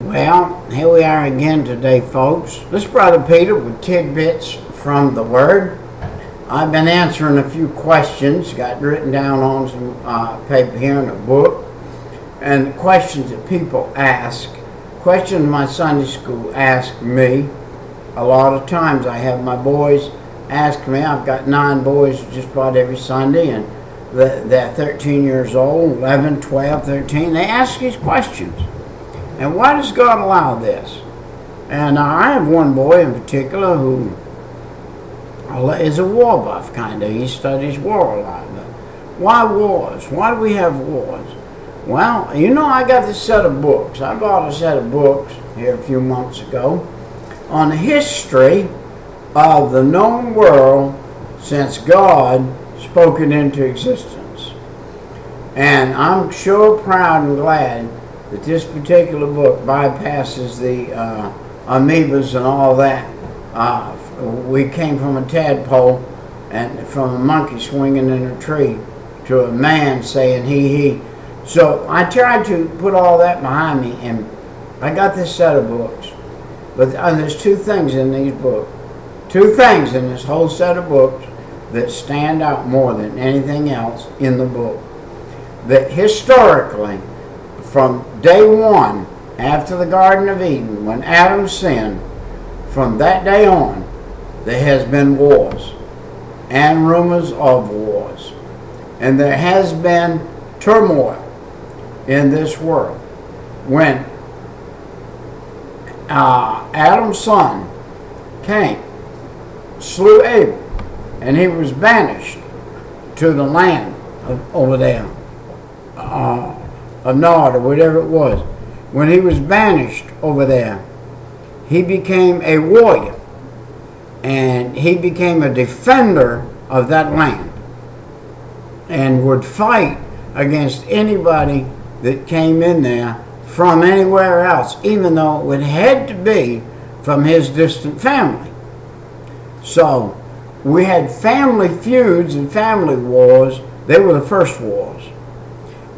Well, here we are again today, folks. This is Brother Peter with tidbits from the Word. I've been answering a few questions, got written down on some paper here in a book, and the questions that people ask, questions my Sunday school ask me. A lot of times I have my boys ask me. I've got 9 boys just about every Sunday, and they're 13 years old, 11, 12, 13. They ask these questions. And why does God allow this? And I have one boy in particular who is a war buff, kind of. He studies war a lot. But why wars? Why do we have wars? Well, you know, I got this set of books. I bought a set of books here a few months ago on the history of the known world since God spoke it into existence. And I'm sure proud and glad that this particular book bypasses the amoebas and all that. We came from a tadpole and from a monkey swinging in a tree to a man saying he. So I tried to put all that behind me, and I got this set of books. But there's 2 things in these books. 2 things in this whole set of books that stand out more than anything else in the book. That historically, from day 1 after the Garden of Eden, when Adam sinned, from that day on, there has been wars and rumors of wars. And there has been turmoil in this world. When Adam's son, Cain, slew Abel, and he was banished to the land over there, of Nod or whatever it was. When he was banished over there, he became a warrior, and he became a defender of that land and would fight against anybody that came in there from anywhere else, even though it had to be from his distant family. So we had family feuds and family wars. They were the first wars.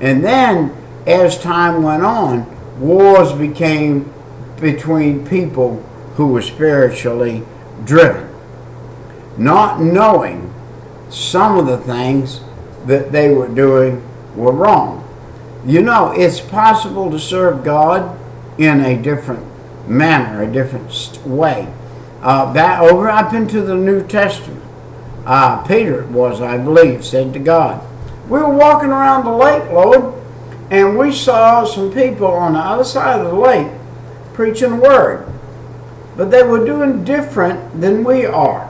And then as time went on, wars became between people who were spiritually driven, not knowing some of the things that they were doing were wrong. You know, it's possible to serve God in a different manner, a different way. Up into the New Testament, Peter was, I believe, said to God, we were walking around the lake, Lord, and we saw some people on the other side of the lake preaching the word. But they were doing different than we are.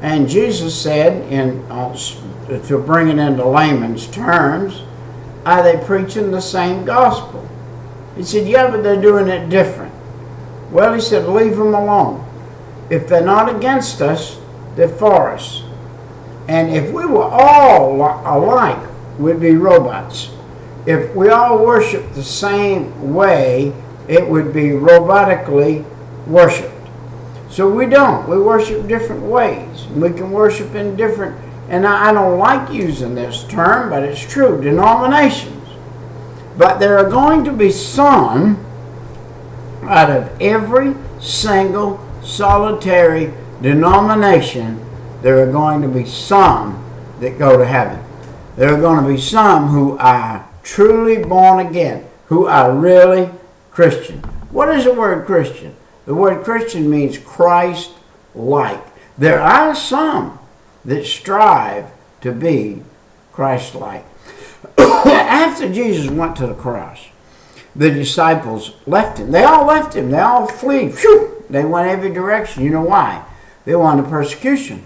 And Jesus said, to bring it into layman's terms, are they preaching the same gospel? He said, yeah, but they're doing it different. Well, he said, leave them alone. If they're not against us, they're for us. And if we were all alike, we'd be robots. If we all worship the same way, it would be robotically worshipped. So we don't. We worship different ways. We can worship in different, and I don't like using this term, but it's true, denominations. But there are going to be some out of every single solitary denomination. There are going to be some that go to heaven. There are going to be some who are truly born again, who are really Christian. What is the word Christian? The word Christian means Christ-like. There are some that strive to be Christ-like. After Jesus went to the cross, the disciples left him. They all left him. They all fled. They went every direction. You know why? They wanted persecution.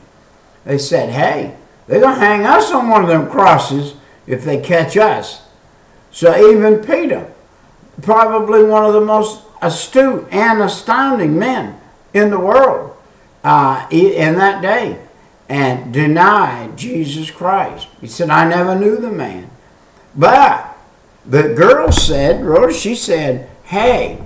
They said, hey, they're going to hang us on one of them crosses if they catch us. So even Peter, probably one of the most astute and astounding men in the world in that day, and denied Jesus Christ. He said, I never knew the man. But the girl said, Rhoda, she said, hey,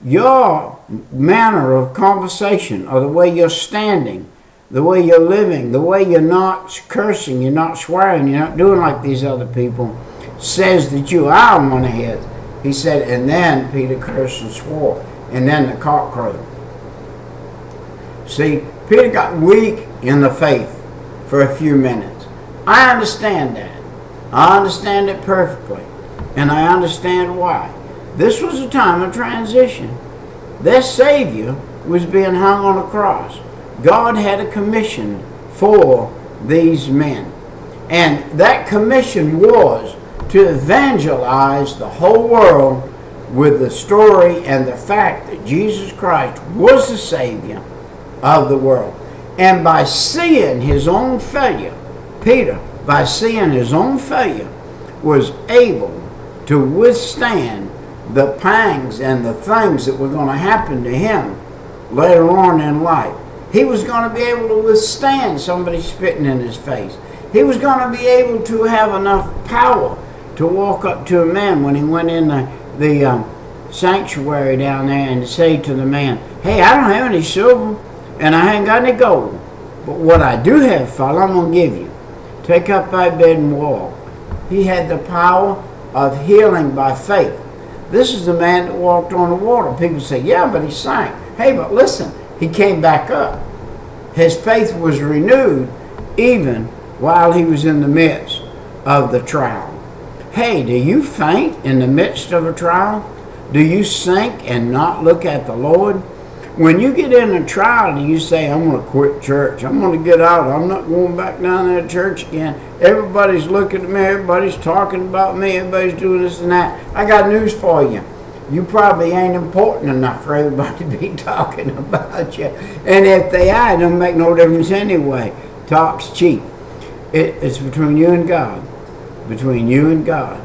your manner of conversation, or the way you're standing, the way you're living, the way you're not cursing, you're not swearing, you're not doing like these other people, says that you are one of his. He said, and then Peter cursed and swore, and then the cock crowed. See, Peter got weak in the faith for a few minutes. I understand that. I understand it perfectly. And I understand why. This was a time of transition. Their Savior was being hung on a cross. God had a commission for these men. And that commission was to evangelize the whole world with the story and the fact that Jesus Christ was the Savior of the world. And by seeing his own failure, Peter, by seeing his own failure, was able to withstand the pangs and the things that were going to happen to him later on in life. He was going to be able to withstand somebody spitting in his face. He was going to be able to have enough power to walk up to a man when he went in the sanctuary down there and say to the man, hey, I don't have any silver and I ain't got any gold, but what I do have, fella, I'm going to give you. Take up thy bed and walk. He had the power of healing by faith. This is the man that walked on the water. People say, yeah, but he sank. Hey, but listen, he came back up. His faith was renewed even while he was in the midst of the trial. Hey, do you faint in the midst of a trial? Do you sink and not look at the Lord? When you get in a trial, do you say, I'm going to quit church. I'm going to get out. I'm not going back down there to church again. Everybody's looking at me. Everybody's talking about me. Everybody's doing this and that. I got news for you. You probably ain't important enough for everybody to be talking about you. And if they are, it don't make no difference anyway. Talk's cheap. It's between you and God. Between you and God.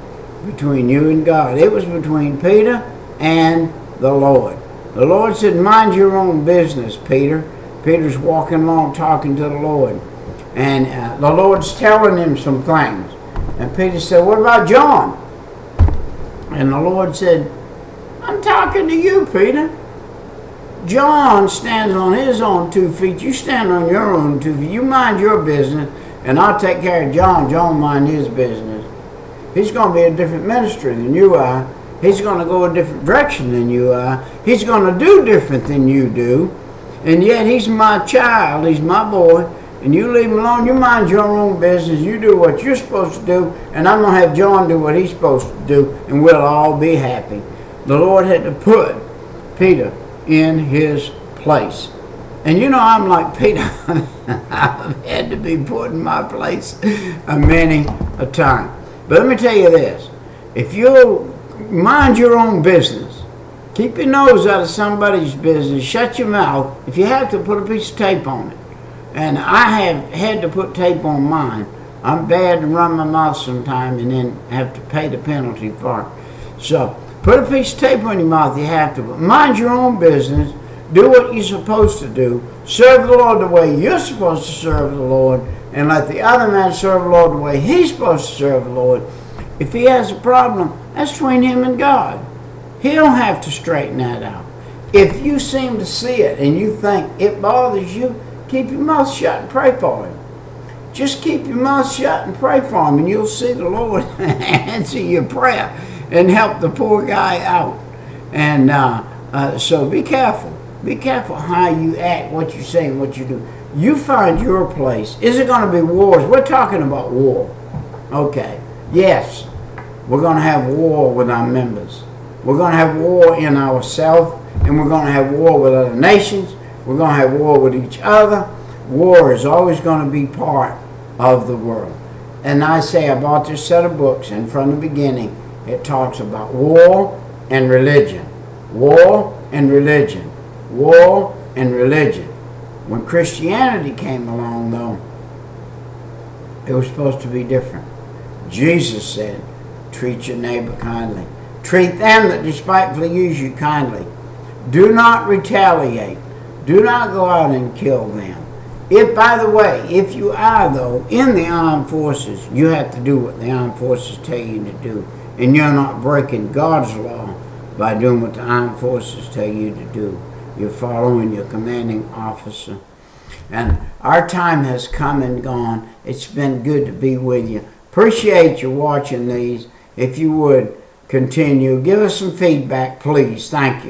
Between you and God. It was between Peter and the Lord. The Lord said, mind your own business, Peter. Peter's walking along talking to the Lord. And the Lord's telling him some things. And Peter said, what about John? And the Lord said, I'm talking to you, Peter. John stands on his own 2 feet. You stand on your own 2 feet. You mind your business, and I'll take care of John. John mind his business. He's going to be a different ministry than you are. He's going to go a different direction than you are. He's going to do different than you do. And yet he's my child. He's my boy. And you leave him alone. You mind your own business. You do what you're supposed to do. And I'm going to have John do what he's supposed to do. And we'll all be happy. The Lord had to put Peter in his place. And you know, I'm like Peter. I've had to be put in my place many a time. But let me tell you this. If you mind your own business, keep your nose out of somebody's business, shut your mouth. If you have to, put a piece of tape on it. And I have had to put tape on mine. I'm bad to run my mouth sometime and then have to pay the penalty for it. So put a piece of tape on your mouth, you have to. But mind your own business. Do what you're supposed to do. Serve the Lord the way you're supposed to serve the Lord. And let the other man serve the Lord the way he's supposed to serve the Lord. If he has a problem, that's between him and God. He don't have to straighten that out. If you seem to see it and you think it bothers you, keep your mouth shut and pray for him. Just keep your mouth shut and pray for him, and you'll see the Lord answer your prayer and help the poor guy out. And so be careful. Be careful how you act, what you say, and what you do. You find your place. Is it going to be wars? We're talking about war. Okay. Yes, we're going to have war with our members. We're going to have war in ourselves, and we're going to have war with other nations. We're going to have war with each other. War is always going to be part of the world. And I say I bought this set of books, and from the beginning it talks about war and religion. War and religion. War and religion. When Christianity came along, though, it was supposed to be different. Jesus said, treat your neighbor kindly. Treat them that despitefully use you kindly. Do not retaliate. Do not go out and kill them. If, by the way, if you are, though, in the armed forces, you have to do what the armed forces tell you to do. And you're not breaking God's law by doing what the armed forces tell you to do. You're following your commanding officer. And our time has come and gone. It's been good to be with you. Appreciate you watching these. If you would, continue. Give us some feedback, please. Thank you.